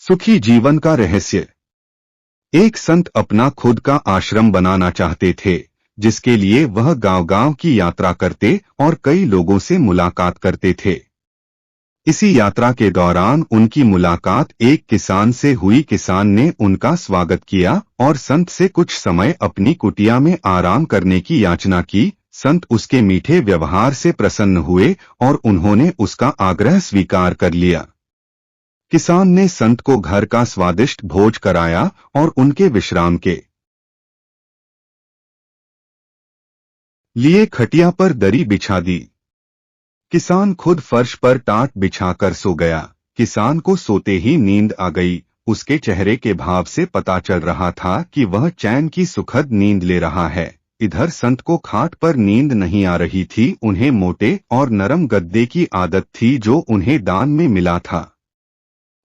सुखी जीवन का रहस्य। एक संत अपना खुद का आश्रम बनाना चाहते थे, जिसके लिए वह गांव-गांव की यात्रा करते और कई लोगों से मुलाकात करते थे। इसी यात्रा के दौरान उनकी मुलाकात एक किसान से हुई। किसान ने उनका स्वागत किया और संत से कुछ समय अपनी कुटिया में आराम करने की याचना की। संत उसके मीठे व्यवहार से प्रसन्न हुए और उन्होंने उसका आग्रह स्वीकार कर लिया। किसान ने संत को घर का स्वादिष्ट भोज कराया और उनके विश्राम के लिए खटिया पर दरी बिछा दी। किसान खुद फर्श पर टाट बिछाकर सो गया। किसान को सोते ही नींद आ गई। उसके चेहरे के भाव से पता चल रहा था कि वह चैन की सुखद नींद ले रहा है। इधर संत को खाट पर नींद नहीं आ रही थी। उन्हें मोटे और नरम गद्दे की आदत थी जो उन्हें दान में मिला था।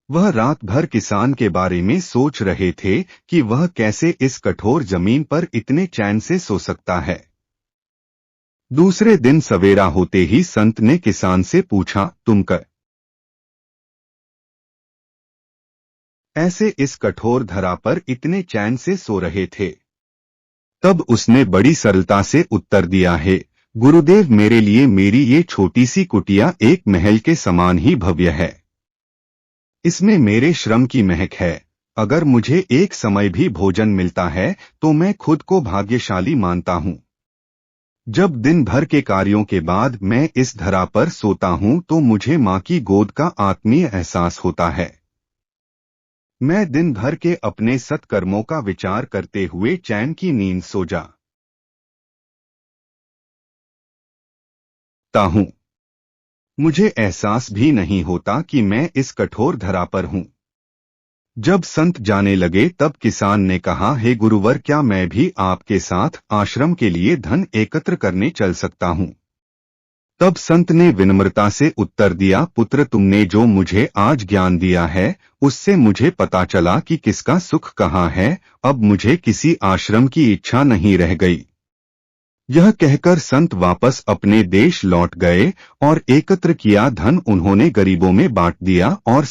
वह रात भर किसान के बारे में सोच रहे थे कि वह कैसे इस कठोर जमीन पर इतने चैन से सो सकता है। दूसरे दिन सवेरा होते ही संत ने किसान से पूछा, तुम ऐसे इस कठोर धरा पर इतने चैन से सो रहे थे? तब उसने बड़ी सरलता से उत्तर दिया है, गुरुदेव, मेरे लिए मेरी ये छोटी सी कुटिया एक महल के समान ही भव्य है। इसमें मेरे श्रम की महक है। अगर मुझे एक समय भी भोजन मिलता है तो मैं खुद को भाग्यशाली मानता हूँ। जब दिन भर के कार्यों के बाद मैं इस धरा पर सोता हूँ तो मुझे माँ की गोद का आत्मीय एहसास होता है। मैं दिन भर के अपने सत्कर्मों का विचार करते हुए चैन की नींद सो जाता हूँ। मुझे एहसास भी नहीं होता कि मैं इस कठोर धरा पर हूँ। जब संत जाने लगे तब किसान ने कहा, हे गुरुवर, क्या मैं भी आपके साथ आश्रम के लिए धन एकत्र करने चल सकता हूँ? तब संत ने विनम्रता से उत्तर दिया, पुत्र, तुमने जो मुझे आज ज्ञान दिया है उससे मुझे पता चला कि किसका सुख कहाँ है। अब मुझे किसी आश्रम की इच्छा नहीं रह गई। यह कहकर संत वापस अपने देश लौट गए और एकत्र किया धन उन्होंने गरीबों में बांट दिया और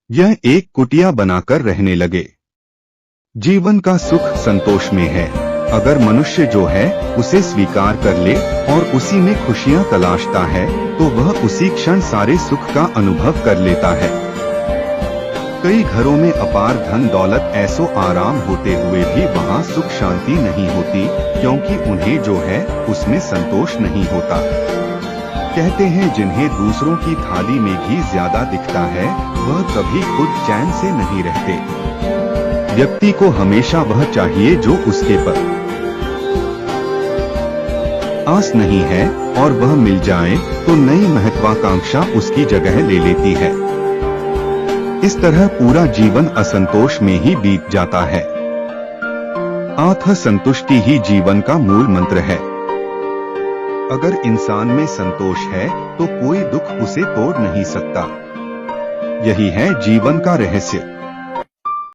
यह एक कुटिया बनाकर रहने लगे। जीवन का सुख संतोष में है। अगर मनुष्य जो है उसे स्वीकार कर ले और उसी में खुशियां तलाशता है तो वह उसी क्षण सारे सुख का अनुभव कर लेता है। कई घरों में अपार धन दौलत ऐसो आराम होते हुए भी वहाँ सुख शांति नहीं होती, क्योंकि उन्हें जो है उसमें संतोष नहीं होता। कहते हैं, जिन्हें दूसरों की थाली में घी ज्यादा दिखता है वह कभी खुद चैन से नहीं रहते। व्यक्ति को हमेशा वह चाहिए जो उसके पर आस नहीं है, और वह मिल जाए तो नई महत्वाकांक्षा उसकी जगह ले लेती है। इस तरह पूरा जीवन असंतोष में ही बीत जाता है। आत्म संतुष्टि ही जीवन का मूल मंत्र है। अगर इंसान में संतोष है तो कोई दुख उसे तोड़ नहीं सकता। यही है जीवन का रहस्य।